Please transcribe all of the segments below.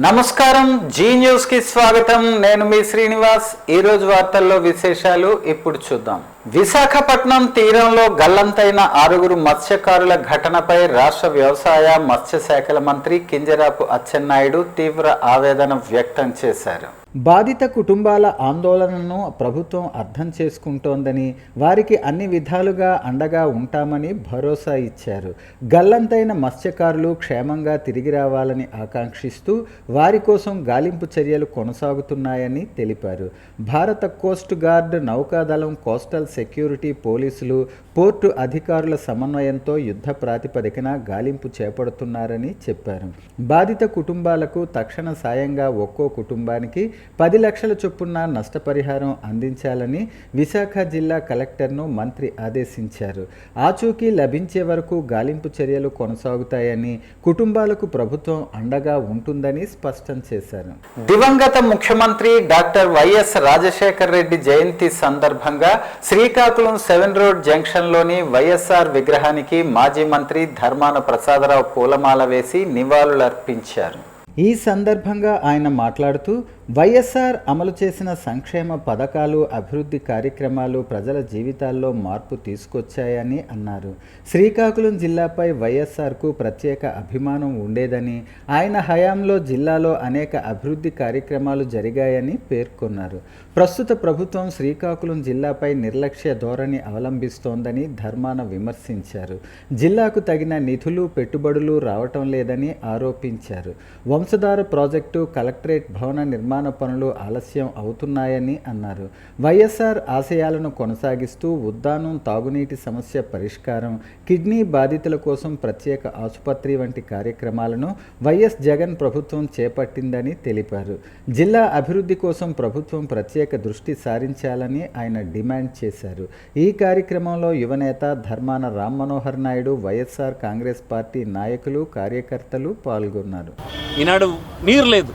నమస్కారం, G news కి స్వాగతం. నేను మీ శ్రీనివాస్. ఈ రోజు వార్తల్లో విశేషాలు ఇప్పుడు చూద్దాం. విశాఖపట్నం తీరంలో గల్లంతైన 6 మత్స్యకారుల ఘటనపై రాష్ట్ర వ్యవసాయ మత్స్య శాఖల మంత్రి కింజరాపు అచ్చెన్నాయుడు తీవ్ర ఆవేదన వ్యక్తం చేశారు. బాధిత కుటుంబాల ఆందోళనను ప్రభుత్వం అర్థం చేసుకుంటోందని, వారికి అన్ని విధాలుగా అండగా ఉంటామని భరోసా ఇచ్చారు. గల్లంతైన మత్స్యకారులు క్షేమంగా తిరిగి రావాలని ఆకాంక్షిస్తూ వారి కోసం గాలింపు చర్యలు కొనసాగుతున్నాయని తెలిపారు. భారత కోస్ట్ గార్డ్, నౌకాదళం, కోస్టల్ సెక్యూరిటీ, పోలీసులు, పోర్టు అధికారుల సమన్వయంతో యుద్ధ ప్రాతిపదికన గాలింపు చేపడుతున్నారని చెప్పారు. బాధిత కుటుంబాలకు తక్షణ సాయంగా ఒక్కో కుటుంబానికి 10 లక్షల చొప్పున నష్టపరిహారం అందించాలని విశాఖ జిల్లా కలెక్టర్ను మంత్రి ఆదేశించారు. ఆచూకీ లభించే వరకు గాలింపు చర్యలు కొనసాగుతాయని, కుటుంబాలకు ప్రభుత్వం అండగా ఉంటుందని స్పష్టం చేశారు. దివంగత ముఖ్యమంత్రి డాక్టర్ వైఎస్ రాజశేఖర్ రెడ్డి జయంతి సందర్భంగా శ్రీకాకుళం 7 రోడ్ జంక్షన్లోని వైఎస్ఆర్ విగ్రహానికి మాజీ మంత్రి ధర్మాన ప్రసాదరావు పూలమాల వేసి నివాళులర్పించారు. ఈ సందర్భంగా ఆయన మాట్లాడుతూ, వైఎస్ఆర్ అమలు చేసిన సంక్షేమ పథకాలు, అభివృద్ధి కార్యక్రమాలు ప్రజల జీవితాల్లో మార్పు తీసుకొచ్చాయని అన్నారు. శ్రీకాకుళం జిల్లాపై వైఎస్ఆర్కు ప్రత్యేక అభిమానం ఉండేదని, ఆయన హయాంలో జిల్లాలో అనేక అభివృద్ధి కార్యక్రమాలు జరిగాయని పేర్కొన్నారు. ప్రస్తుత ప్రభుత్వం శ్రీకాకుళం జిల్లాపై నిర్లక్ష్య ధోరణి అవలంబిస్తోందని ధర్మాన విమర్శించారు. జిల్లాకు తగిన నిధులు, పెట్టుబడులు రావటం లేదని ఆరోపించారు. వంశధార ప్రాజెక్టు, కలెక్టరేట్ భవన నిర్మాణ పనులు ఆలస్యం అవుతున్నాయని అన్నారు. వైఎస్ఆర్ ఆశయాలను కొనసాగిస్తూ ఉద్దానం, తాగునీటి సమస్య పరిష్కారం, కిడ్నీ బాధితుల కోసం ప్రత్యేక ఆసుపత్రి వంటి కార్యక్రమాలను వైఎస్ జగన్ ప్రభుత్వం చేపట్టిందని తెలిపారు. జిల్లా అభివృద్ధి కోసం ప్రభుత్వం ప్రత్యేక దృష్టి సారించాలని ఆయన డిమాండ్ చేశారు. ఈ కార్యక్రమంలో యువనేత ధర్మాన రామ్మనోహర్ నాయుడు, వైఎస్ఆర్ కాంగ్రెస్ పార్టీ నాయకులు, కార్యకర్తలు పాల్గొన్నారు. ఈనాడు నీరు లేదు.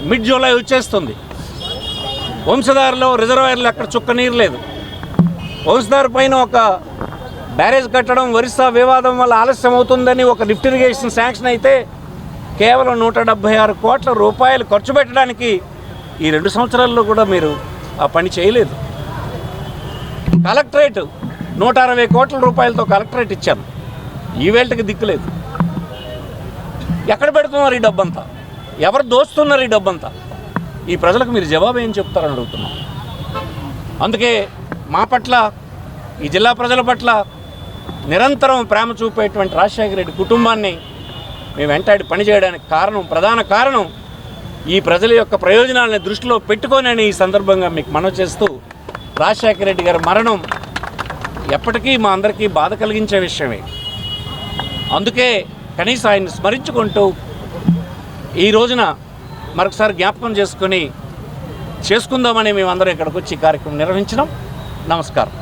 మిడ్ జూలై వచ్చేస్తుంది. వంశధారలో రిజర్వాయర్లు అక్కడ చుక్క నీరు లేదు. వంశధార పైన ఒక బ్యారేజ్ కట్టడం ఒరిస్సా వివాదం వల్ల ఆలస్యం అవుతుందని ఒక లిఫ్ట్ ఇరిగేషన్ శాంక్షన్ అయితే కేవలం 176 కోట్ల రూపాయలు ఖర్చు పెట్టడానికి ఈ 2 సంవత్సరాల్లో కూడా మీరు ఆ పని చేయలేదు. కలెక్టరేట్ 160 కోట్ల రూపాయలతో కలెక్టరేట్ ఇచ్చాను. ఈవేళకి దిక్కులేదు. ఎక్కడ పెడుతున్నారు ఈ డబ్బంతా? ఎవరు దోస్తున్నారు ఈ డబ్బంతా? ఈ ప్రజలకు మీరు జవాబు ఏం చెప్తారని అడుగుతున్నాం. అందుకే మా పట్ల, ఈ జిల్లా ప్రజల పట్ల నిరంతరం ప్రేమ చూపేటువంటి రాజశేఖర రెడ్డి కుటుంబాన్ని మేము వెంటాడి పనిచేయడానికి ప్రధాన కారణం ఈ ప్రజల యొక్క ప్రయోజనాలను దృష్టిలో పెట్టుకోనని ఈ సందర్భంగా మీకు మనవి చేస్తూ, రాజశేఖర రెడ్డి గారి మరణం ఎప్పటికీ మా అందరికీ బాధ కలిగించే విషయమే. అందుకే కనీసం ఆయన్ని స్మరించుకుంటూ ఈ రోజున మరొకసారి జ్ఞాపకం చేసుకుందామని మేమందరం ఇక్కడికి వచ్చి ఈ కార్యక్రమం నిర్వహించినాం. నమస్కారం.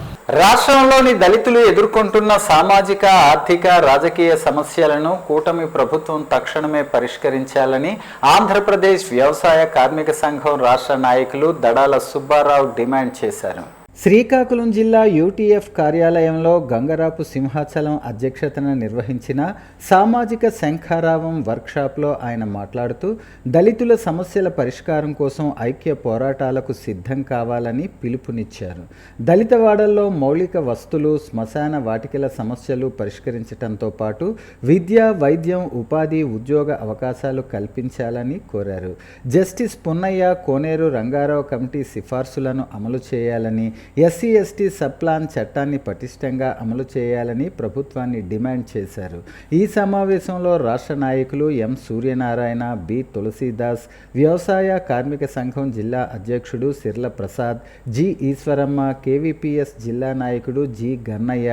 రాష్ట్రంలోని దళితులు ఎదుర్కొంటున్న సామాజిక, ఆర్థిక, రాజకీయ సమస్యలను కూటమి ప్రభుత్వం తక్షణమే పరిష్కరించాలని ఆంధ్రప్రదేశ్ వ్యవసాయ కార్మిక సంఘం రాష్ట్ర నాయకులు దడాల సుబ్బారావు డిమాండ్ చేశారు. శ్రీకాకుళం జిల్లా యూటీఎఫ్ కార్యాలయంలో గంగరాపు సింహాచలం అధ్యక్షతన నిర్వహించిన సామాజిక శంఖారావం వర్క్షాప్లో ఆయన మాట్లాడుతూ, దళితుల సమస్యల పరిష్కారం కోసం ఐక్య పోరాటాలకు సిద్ధం కావాలని పిలుపునిచ్చారు. దళితవాడల్లో మౌలిక వస్తువులు, శ్మశాన వాటికల సమస్యలు పరిష్కరించడంతో పాటు విద్య, వైద్యం, ఉపాధి, ఉద్యోగ అవకాశాలు కల్పించాలని కోరారు. జస్టిస్ పున్నయ్య, కోనేరు రంగారావు కమిటీ సిఫార్సులను అమలు చేయాలని, ఎస్సీ ఎస్టీ సబ్ప్లాన్ చట్టాన్ని పటిష్టంగా అమలు చేయాలని ప్రభుత్వాన్ని డిమాండ్ చేశారు. ఈ సమావేశంలో రాష్ట్ర నాయకులు ఎం సూర్యనారాయణ, బి తులసీదాస్, వ్యవసాయ కార్మిక సంఘం జిల్లా అధ్యక్షుడు సిర్ల ప్రసాద్, జి ఈశ్వరమ్మ, కేవీపీఎస్ జిల్లా నాయకుడు జి గన్నయ్య,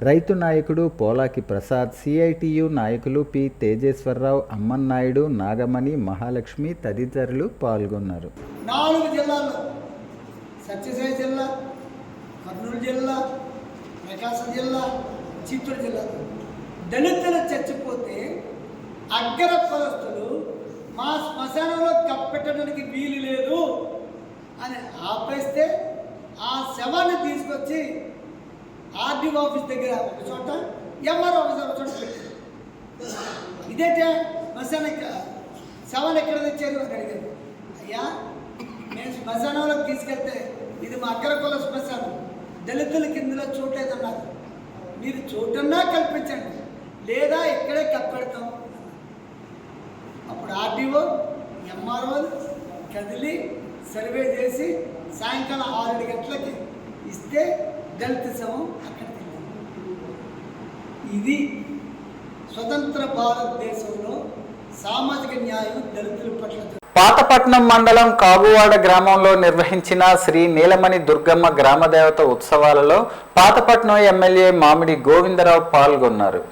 రైతు నాయకుడు పోలాకి ప్రసాద్, సిఐటియు నాయకులు పి తేజేశ్వరరావు, అమ్మన్నాయుడు, నాగమణి, మహాలక్ష్మి తదితరులు పాల్గొన్నారు. 4 జిల్లాల్లో సత్యసాయి జిల్లా, కర్నూలు జిల్లా, ప్రకాశం జిల్లా, చిత్తూరు జిల్లా దళితులు చచ్చిపోతే అగ్రపరస్తులు మా శ్మశానంలో కప్పెట్టడానికి వీలు లేదు అని ఆపేస్తే ఆ శవాన్ని తీసుకొచ్చి ఆర్డీఓ ఆఫీస్ దగ్గర ఒక చోట, ఎంఆర్ఓ ఆఫీస్ ఒక చోట పెట్టారు. ఇదేంటే శవాన్ని ఎక్కడ తెచ్చారు అని అడిగారు. అయ్యా నేను శ్మశానంలోకి తీసుకెళ్తే ఇది మా అగ్రకుల శ్మశానం, దళితులకి ఇందులో చోట్లేదన్నారు. మీరు చోటన్నా కల్పించండి, లేదా ఇక్కడే కప్పెడతాం. అప్పుడు ఆర్డీఓ ఎంఆర్ఓలు కదిలి సర్వే చేసి సాయంకాలం 6 గంటలకి ఇస్తే దళిత శవం అక్కడికి వెళ్ళింది. ఇది స్వతంత్ర భారతదేశంలో సామాజిక న్యాయం దళితుల పట్ల. పాతపట్నం మండలం కాగువాడ గ్రామంలో నిర్వహించిన శ్రీ నీలమణి దుర్గమ్మ గ్రామదేవత ఉత్సవాలలో పాతపట్నం ఎమ్మెల్యే మామిడి గోవిందరావు పాల్గొన్నారు.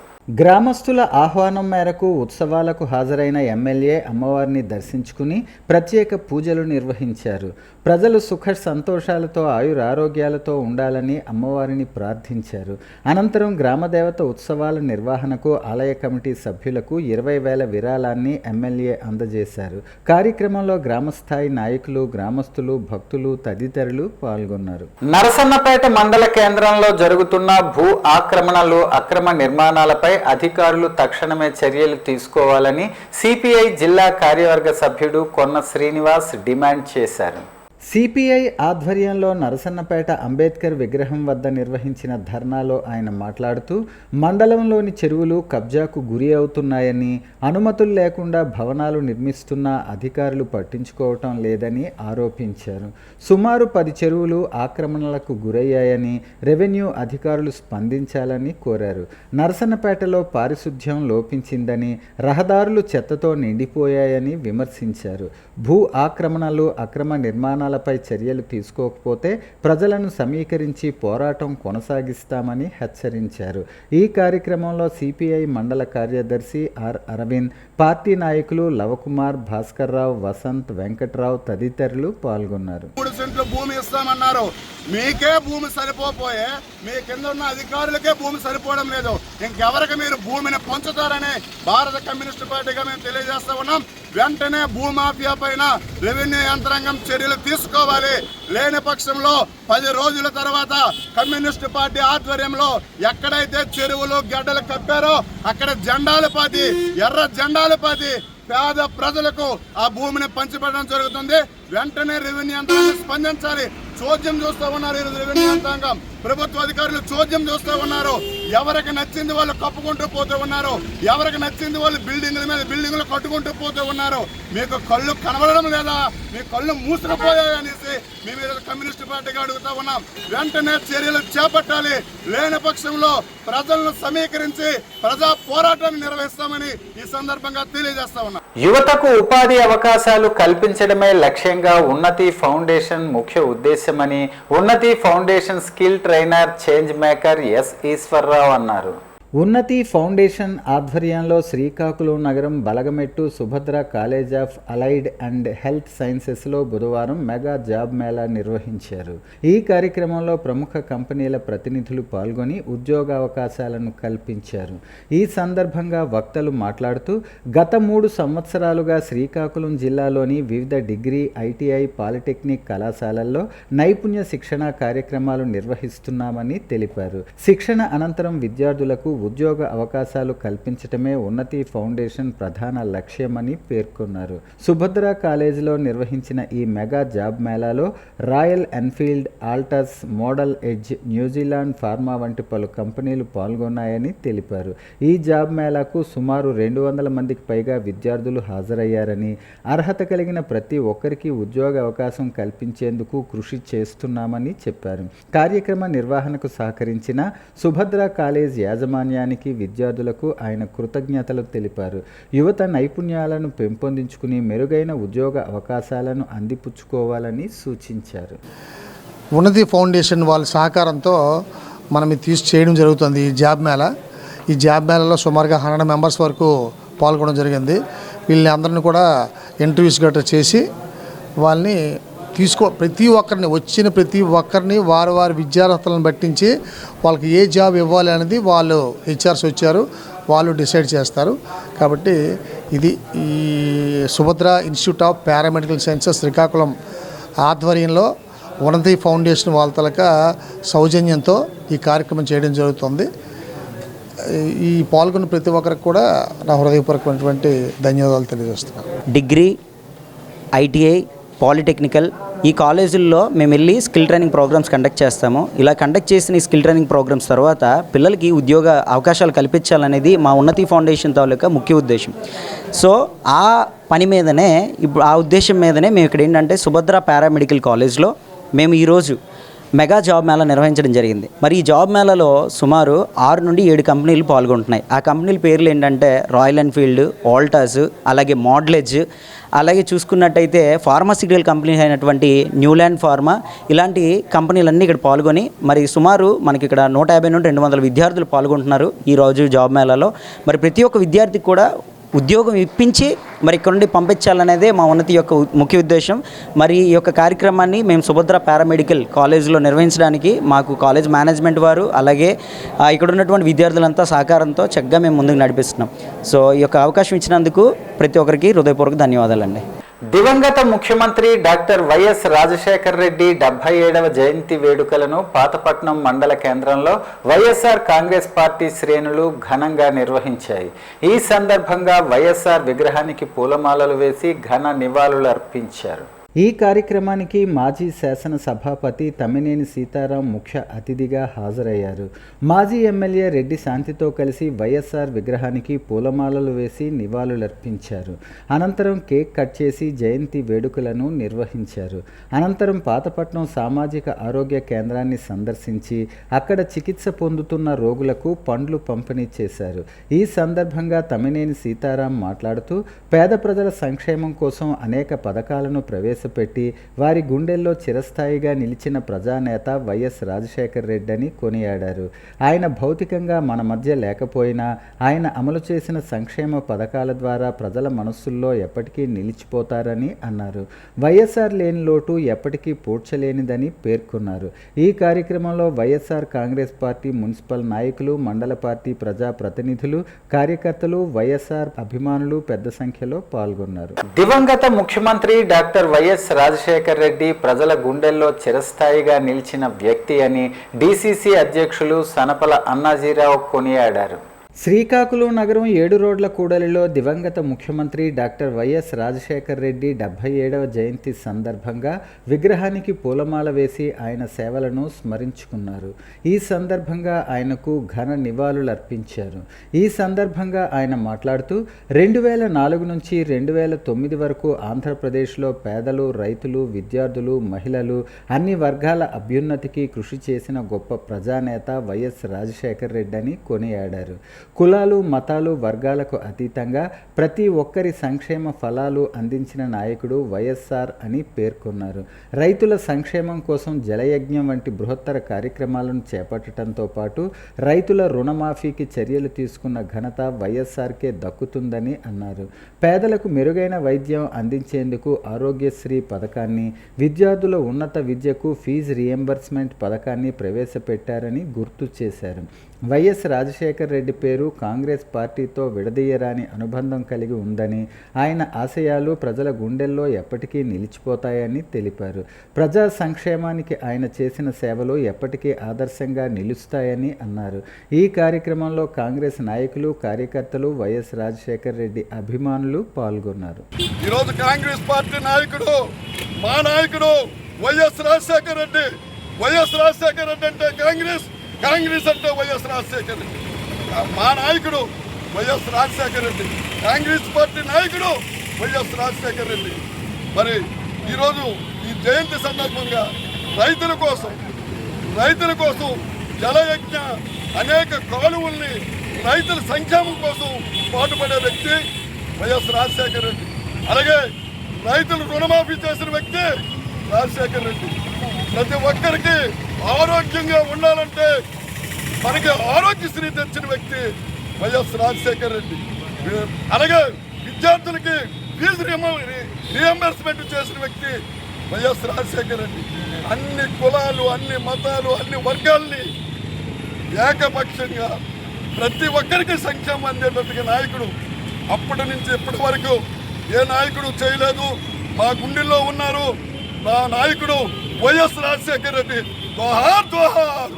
గ్రామస్తుల ఆహ్వానం మేరకు ఉత్సవాలకు హాజరైన ఎమ్మెల్యే అమ్మవారిని దర్శించుకుని ప్రత్యేక పూజలు నిర్వహించారు. ప్రజలు సుఖ సంతోషాలతో ఆయురారోగ్యాలతో ఉండాలని అమ్మవారిని ప్రార్థించారు. అనంతరం గ్రామదేవత ఉత్సవాల నిర్వహణకు ఆలయ కమిటీ సభ్యులకు 20,000 విరాళాన్ని ఎమ్మెల్యే అందజేశారు. కార్యక్రమంలో గ్రామస్థాయి నాయకులు, గ్రామస్తులు, భక్తులు తదితరులు పాల్గొన్నారు. నరసన్నపేట మండల కేంద్రంలో జరుగుతున్న భూ ఆక్రమణలు, అక్రమ నిర్మాణాలపై అధికారులు తక్షణమే చర్యలు తీసుకోవాలని సిపిఐ జిల్లా కార్యవర్గ సభ్యుడు కొన్న శ్రీనివాస్ డిమాండ్ చేశారు. సిపిఐ ఆధ్వర్యంలో నరసన్నపేట అంబేద్కర్ విగ్రహం వద్ద నిర్వహించిన ధర్నాలో ఆయన మాట్లాడుతూ మండలంలోని చెరువులు కబ్జాకు గురి అవుతున్నాయని, అనుమతులు లేకుండా భవనాలు నిర్మిస్తున్న అధికారులు పట్టించుకోవటం లేదని ఆరోపించారు. సుమారు 10 చెరువులు ఆక్రమణలకు గురయ్యాయని రెవెన్యూ అధికారులు స్పందించాలని కోరారు. నరసన్నపేటలో పారిశుధ్యం లోపించిందని, రహదారులు చెత్తతో నిండిపోయాయని విమర్శించారు. భూ ఆక్రమణలు, అక్రమ నిర్మాణాలపై చర్యలు తీసుకోకపోతే ప్రజలను సమీకరించి పోరాటం కొనసాగిస్తామని హెచ్చరించారు. ఈ కార్యక్రమంలో సిపిఐ మండల కార్యదర్శి ఆర్ అరవింద్, పార్టీ నాయకులు లవకుమార్, భాస్కర్రావు, వసంత్, వెంకట్రావు తదితరులు పాల్గొన్నారు. 3 సెంట్లు భూమి ఇస్తామన్నారు, మీకే భూమి సరిపోయే మీ కింద ఉన్న అధికారులకే భూమి సరిపోవడం లేదు. ఇంకెవరికి మీరు భూమిని పంచుతారని భారత కమ్యూనిస్టు పార్టీగా మేము తెలియజేస్తా ఉన్నాం. వెంటనే భూమాఫియా పైన రెవెన్యూ యంత్రాంగం చర్యలు తీసుకోవాలి. లేని పక్షంలో 10 రోజుల తర్వాత కమ్యూనిస్టు పార్టీ ఆధ్వర్యంలో ఎక్కడైతే చెరువులు గడ్డలు కప్పారో అక్కడ జెండాలు పాతి, ఎర్ర జెండాలు పాతి పేద ప్రజలకు ఆ భూమిని పంచిపెట్టడం జరుగుతుంది. వెంటనే రెవెన్యూ యంత్రాంగం స్పందించాలి. చోద్యం చూస్తూ ఉన్నారు ఈరోజు రెవెన్యూ యంత్రాంగం, ప్రభుత్వ అధికారులు చోద్యం చూస్తూ ఉన్నారు. ఎవరికి నచ్చింది వాళ్ళు కప్పుకుంటూ పోతూ ఉన్నారు, ఎవరికి నచ్చింది వాళ్ళు బిల్డింగ్ల మీద బిల్డింగ్లు కట్టుకుంటూ పోతూ ఉన్నారు. మీకు కళ్ళు కనబడడం లేదా? మీ కళ్ళు మూసుకుపోయాయనేసి మేము ఈరోజు కమ్యూనిస్టు పార్టీగా అడుగుతా ఉన్నాం. వెంటనే చర్యలు చేపట్టాలి. లేని పక్షంలో ప్రజలను సమీకరించి ప్రజా పోరాటాన్ని నిర్వహిస్తామని ఈ సందర్భంగా తెలియజేస్తా ఉన్నాం. యువతకు ఉపాధి అవకాశాలు కల్పించడమే లక్ష్యంగా ఉన్నతి ఫౌండేషన్ ముఖ్య ఉద్దేశమని Unnati foundation skill trainer change maker S Eswararao అన్నారు. ఉన్నతి ఫౌండేషన్ ఆధ్వర్యంలో శ్రీకాకుళం నగరం Balagamettu Subhadra college of allied and health సైన్సెస్లో బుధవారం మెగా జాబ్ మేళా నిర్వహించారు. ఈ కార్యక్రమంలో ప్రముఖ కంపెనీల ప్రతినిధులు పాల్గొని ఉద్యోగ అవకాశాలను కల్పించారు. ఈ సందర్భంగా వక్తలు మాట్లాడుతూ గత 3 సంవత్సరాలుగా శ్రీకాకుళం జిల్లాలోని వివిధ డిగ్రీ, ఐటీఐ, పాలిటెక్నిక్ కళాశాలల్లో నైపుణ్య శిక్షణ కార్యక్రమాలు నిర్వహిస్తున్నామని తెలిపారు. శిక్షణ అనంతరం విద్యార్థులకు ఉద్యోగ అవకాశాలు కల్పించటమే ఉన్నతి ఫౌండేషన్ ప్రధాన లక్ష్యమని పేర్కొన్నారు. సుభద్ర కాలేజీలో నిర్వహించిన ఈ మెగా జాబ్ మేళాలో Royal Enfield, Altus, Model Edge, New Zealand Pharma వంటి పలు కంపెనీలు పాల్గొన్నాయని తెలిపారు. ఈ జాబ్ మేళాకు సుమారు 200 మందికి పైగా విద్యార్థులు హాజరయ్యారని, అర్హత కలిగిన ప్రతి ఒక్కరికి ఉద్యోగ అవకాశం కల్పించేందుకు కృషి చేస్తున్నామని చెప్పారు. కార్యక్రమ నిర్వహణకు సహకరించిన సుభద్ర కాలేజ్ యాజమాన్యానికి, విద్యార్థులకు ఆయన కృతజ్ఞతలు తెలిపారు. యువత నైపుణ్యాలను పెంపొందించుకుని మెరుగైన ఉద్యోగ అవకాశాలను అందిపుచ్చుకోవాలని సూచించారు. ఉన్నతి ఫౌండేషన్ వాళ్ళ సహకారంతో మనం ఇది చేయడం జరుగుతుంది. ఈ జాబ్ మేళా, ఈ జాబ్ మేళాలో సుమారుగా 100 మెంబర్స్ వరకు పాల్గొనడం జరిగింది. వీళ్ళని అందరిని కూడా ఇంటర్వ్యూస్ గట్రా చేసి వాళ్ళని ప్రతి ఒక్కరిని వచ్చిన ప్రతి ఒక్కరిని వారి విద్యార్హతలను బట్టించి వాళ్ళకి ఏ జాబ్ ఇవ్వాలి అనేది వాళ్ళు హెచ్ఆర్స్ వచ్చారు, వాళ్ళు డిసైడ్ చేస్తారు. కాబట్టి ఇది ఈ Subhadra institute of paramedical sciences Srikakulam ఆధ్వర్యంలో ఉన్నతి ఫౌండేషన్ వాళ్ళ తలక సౌజన్యంతో ఈ కార్యక్రమం చేయడం జరుగుతుంది. ఈ పాల్గొన్న ప్రతి ఒక్కరికి కూడా నా హృదయపూర్వకమైనటువంటి ధన్యవాదాలు తెలియజేస్తున్నాను. డిగ్రీ, ఐటీఐ, పాలిటెక్నికల్ ఈ కాలేజీల్లో మేము వెళ్ళి స్కిల్ ట్రైనింగ్ ప్రోగ్రామ్స్ కండక్ట్ చేస్తాము. ఇలా కండక్ట్ చేసిన ఈ స్కిల్ ట్రైనింగ్ ప్రోగ్రామ్స్ తర్వాత పిల్లలకి ఉద్యోగ అవకాశాలు కల్పించాలనేది మా ఉన్నతి ఫౌండేషన్ తాలూకా ముఖ్య ఉద్దేశం. సో ఆ పని మీదనే ఇప్పుడు ఆ ఉద్దేశం మీదనే మేము ఇక్కడ ఏంటంటే సుభద్ర పారామెడికల్ కాలేజ్లో మేము ఈరోజు మెగా జాబ్ మేళా నిర్వహించడం జరిగింది. మరి ఈ జాబ్ మేళాలో సుమారు 6 నుండి 7 కంపెనీలు పాల్గొంటున్నాయి. ఆ కంపెనీల పేర్లు ఏంటంటే రాయల్ ఎన్ఫీల్డ్, ఆల్టాస్, అలాగే మోడ్లెజ్, అలాగే చూసుకున్నట్టయితే ఫార్మాసిటికల్ కంపెనీ అయినటువంటి న్యూల్యాండ్ ఫార్మా, ఇలాంటి కంపెనీలన్నీ ఇక్కడ పాల్గొని మరి సుమారు మనకి ఇక్కడ 150 నుండి 200 విద్యార్థులు పాల్గొంటున్నారు ఈరోజు జాబ్ మేళాలో. మరి ప్రతి ఒక్క విద్యార్థికి కూడా ఉద్యోగం ఇప్పించి మరి ఇక్కడ నుండి పంపించాలనేదే మా ఉన్నతి యొక్క ముఖ్య ఉద్దేశం. మరి ఈ యొక్క కార్యక్రమాన్ని మేము సుభద్ర పారామెడికల్ కాలేజీలో నిర్వహించడానికి మాకు కాలేజ్ మేనేజ్మెంట్ వారు అలాగే ఇక్కడ ఉన్నటువంటి విద్యార్థులంతా సహకారంతో చక్కగా మేము ముందుకు నడిపిస్తున్నాం. సో ఈ యొక్క అవకాశం ఇచ్చినందుకు ప్రతి ఒక్కరికి హృదయపూర్వక ధన్యవాదాలండి. దివంగత ముఖ్యమంత్రి డాక్టర్ వైఎస్ రాజశేఖర రెడ్డి 77వ జయంతి వేడుకలను పాతపట్నం మండల కేంద్రంలో వైఎస్ఆర్ కాంగ్రెస్ పార్టీ శ్రేణులు ఘనంగా నిర్వహించాయి. ఈ సందర్భంగా వైఎస్ఆర్ విగ్రహానికి పూలమాలలు వేసి ఘన నివాళులు అర్పించారు. ఈ కార్యక్రమానికి మాజీ శాసన సభాపతి తమ్మినేని సీతారాం ముఖ్య అతిథిగా హాజరయ్యారు. మాజీ ఎమ్మెల్యే రెడ్డి శాంతితో కలిసి వైఎస్ఆర్ విగ్రహానికి పూలమాలలు వేసి నివాళులర్పించారు. అనంతరం కేక్ కట్ చేసి జయంతి వేడుకలను నిర్వహించారు. అనంతరం పాతపట్నం సామాజిక ఆరోగ్య కేంద్రాన్ని సందర్శించి అక్కడ చికిత్స పొందుతున్న రోగులకు పండ్లు పంపిణీ చేశారు. ఈ సందర్భంగా తమ్మినేని సీతారాం మాట్లాడుతూ పేద ప్రజల సంక్షేమం కోసం అనేక పథకాలను ప్రవేశపెట్టి వారి గుండెల్లో చిరస్థాయిగా నిలిచిన ప్రజానేత వైఎస్ రాజశేఖర రెడ్డి అని కొనియాడారు. ఆయన భౌతికంగా మన మధ్య లేకపోయినా ఆయన అమలు చేసిన సంక్షేమ పథకాల ద్వారా ప్రజల మనస్సుల్లో ఎప్పటికీ నిలిచిపోతారని అన్నారు. వైఎస్ఆర్ లేని లోటు ఎప్పటికీ పూడ్చలేనిదని పేర్కొన్నారు. ఈ కార్యక్రమంలో వైఎస్ఆర్ కాంగ్రెస్ పార్టీ మున్సిపల్ నాయకులు, మండల పార్టీ ప్రజా ప్రతినిధులు, కార్యకర్తలు, వైఎస్ఆర్ అభిమానులు పెద్ద సంఖ్యలో పాల్గొన్నారు. దివంగత ముఖ్యమంత్రి డాక్టర్ వైఎస్ రాజశేఖర రెడ్డి ప్రజల గుండెల్లో చిరస్థాయిగా నిలిచిన వ్యక్తి అని డీసీసీ అధ్యక్షులు సనపల అన్నాజీరావు కొనియాడారు. శ్రీకాకుళం నగరం 7 రోడ్ల కూడలిలో దివంగత ముఖ్యమంత్రి డాక్టర్ వైఎస్ రాజశేఖర రెడ్డి 77వ జయంతి సందర్భంగా విగ్రహానికి పూలమాల వేసి ఆయన సేవలను స్మరించుకున్నారు. ఈ సందర్భంగా ఆయనకు ఘన నివాళులు అర్పించారు. ఈ సందర్భంగా ఆయన మాట్లాడుతూ 2004 నుంచి 2009 వరకు ఆంధ్రప్రదేశ్లో పేదలు, రైతులు, విద్యార్థులు, మహిళలు అన్ని వర్గాల అభ్యున్నతికి కృషి చేసిన గొప్ప ప్రజానేత వైఎస్ రాజశేఖర రెడ్డి అని కొనియాడారు. కులాలు, మతాలు, వర్గాలకు అతీతంగా ప్రతి ఒక్కరి సంక్షేమ ఫలాలు అందించిన నాయకుడు వైఎస్ఆర్ అని పేర్కొన్నారు. రైతుల సంక్షేమం కోసం జలయజ్ఞం వంటి బృహత్తర కార్యక్రమాలను చేపట్టడంతో పాటు రైతుల రుణమాఫీకి చర్యలు తీసుకున్న ఘనత వైఎస్ఆర్కే దక్కుతుందని అన్నారు. పేదలకు మెరుగైన వైద్యం అందించేందుకు ఆరోగ్యశ్రీ పథకాన్ని, విద్యార్థుల ఉన్నత విద్యకు ఫీజు రియంబర్స్మెంట్ పథకాన్ని ప్రవేశపెట్టారని గుర్తు చేశారు. వైఎస్ రాజశేఖర రెడ్డి పేరు కాంగ్రెస్ పార్టీతో విడదీయరాని అనుబంధం కలిగి ఉందని, ఆయన ఆశయాలు ప్రజల గుండెల్లో ఎప్పటికీ నిలిచిపోతాయని తెలిపారు. ప్రజా సంక్షేమానికి ఆయన చేసిన సేవలు ఎప్పటికీ ఆదర్శంగా నిలుస్తాయని అన్నారు. ఈ కార్యక్రమంలో కాంగ్రెస్ నాయకులు, కార్యకర్తలు, వైఎస్ రాజశేఖర రెడ్డి అభిమానులు పాల్గొన్నారు. ఈరోజు కాంగ్రెస్ పార్టీ నాయకుడు, మా నాయకుడు వైఎస్ రాజశేఖర రెడ్డి. వైఎస్ రాజశేఖర రెడ్డి అంటే కాంగ్రెస్, కాంగ్రెస్ అంటే వైఎస్ రాజశేఖర రెడ్డి. మా నాయకుడు వైఎస్ రాజశేఖర రెడ్డి, కాంగ్రెస్ పార్టీ నాయకుడు వైఎస్ రాజశేఖర రెడ్డి. మరి ఈరోజు ఈ జయంతి సందర్భంగా రైతుల కోసం జలయజ్ఞ అనేక కాలువల్ని రైతుల సంక్షేమం కోసం పాటుపడే వ్యక్తి వైఎస్ రాజశేఖర రెడ్డి. అలాగే రైతులు రుణమాఫీ చేసిన వ్యక్తి రాజశేఖర రెడ్డి. ప్రతి ఒక్కరికి ఆరోగ్యంగా ఉండాలంటే మనకి ఆరోగ్యశ్రీ తెచ్చిన వ్యక్తి వైఎస్ రాజశేఖర రెడ్డి. అలాగే విద్యార్థులకి ఫీజు రియంబర్స్మెంట్ చేసిన వ్యక్తి వైఎస్ రాజశేఖర రెడ్డి. అన్ని కులాలు, అన్ని మతాలు, అన్ని వర్గాల్ని ఏకపక్షంగా ప్రతి ఒక్కరికి సంక్షేమం అందేటట్టుగా నాయకుడు. అప్పటి నుంచి ఇప్పటి వరకు ఏ నాయకుడు చేయలేదు. మా గుండెల్లో ఉన్నారు. నా నాయకుడు వైఎస్ రాజశేఖర రెడ్డి. జోహార్ జోహార్.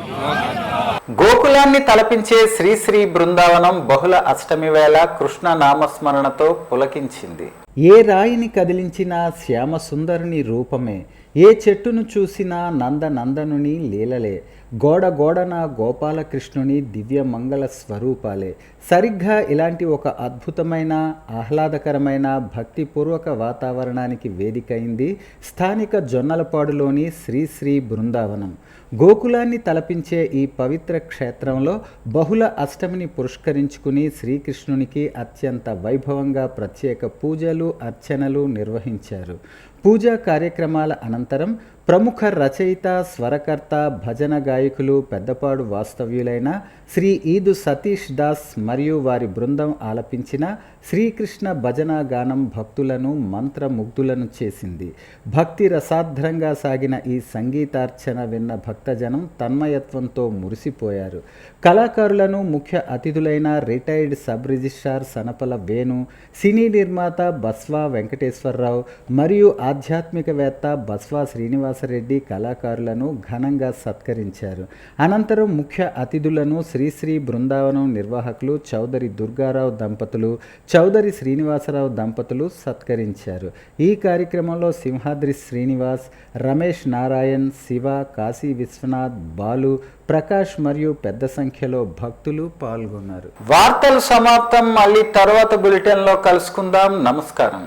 గోకులాన్ని తలపించే శ్రీ బృందావనం బహుళ అష్టమి వేళ కృష్ణ నామస్మరణతో పులకించింది. ఏ రాయిని కదిలించినా శ్యామ సుందరుని రూపమే, ఏ చెట్టును చూసినా నందనందనుని లీలలే, గోడన గోపాలకృష్ణుని దివ్య మంగళ స్వరూపాలే. సరిగ్గా ఇలాంటి ఒక అద్భుతమైన ఆహ్లాదకరమైన భక్తిపూర్వక వాతావరణానికి వేదికైంది స్థానిక జొన్నలపాడులోని శ్రీ బృందావనం. గోకులాన్ని తలపించే ఈ పవిత్ర క్షేత్రంలో బహుళ అష్టమిని పురస్కరించుకుని శ్రీకృష్ణునికి అత్యంత వైభవంగా ప్రత్యేక పూజలు అర్చనలు నిర్వహించారు. పూజా కార్యక్రమాల అనంతరం ప్రముఖ రచయిత స్వరకర్త భజన గాయకులు పెద్దపాడు వాస్తవ్యులైన శ్రీ ఈదు సతీష్ దాస్ మరియు వారి బృందం ఆలపించిన శ్రీకృష్ణ భజన గానం భక్తులను మంత్రముగ్ధులను చేసింది. భక్తి రసాధ్రంగా సాగిన ఈ సంగీతార్చన విన్న భక్తజనం తన్మయత్వంతో మురిసిపోయారు. కళాకారులను ముఖ్య అతిథులైన retired sub registrar Sanapala Venu, cine నిర్మాత బస్వా వెంకటేశ్వరరావు మరియు ఆధ్యాత్మికవేత్త బస్వా శ్రీనివాసరెడ్డి కళాకారులను ఘనంగా సత్కరించారు. అనంతరం ముఖ్య అతిథులను శ్రీ బృందావనం నిర్వాహకులు చౌదరి దుర్గారావు దంపతులు, చౌదరి శ్రీనివాసరావు దంపతులు సత్కరించారు. ఈ కార్యక్రమంలో సింహాద్రి శ్రీనివాస్, రమేష్ నారాయణ్, శివ, కాశీ విశ్వనాథ్, బాలు, ప్రకాష్ మరియు పెద్ద సంఖ్యలో భక్తులు పాల్గొన్నారు. వార్తలు సమాప్తం. మళ్ళీ తర్వాత బులెటిన్లో కలుసుకుందాం. నమస్కారం.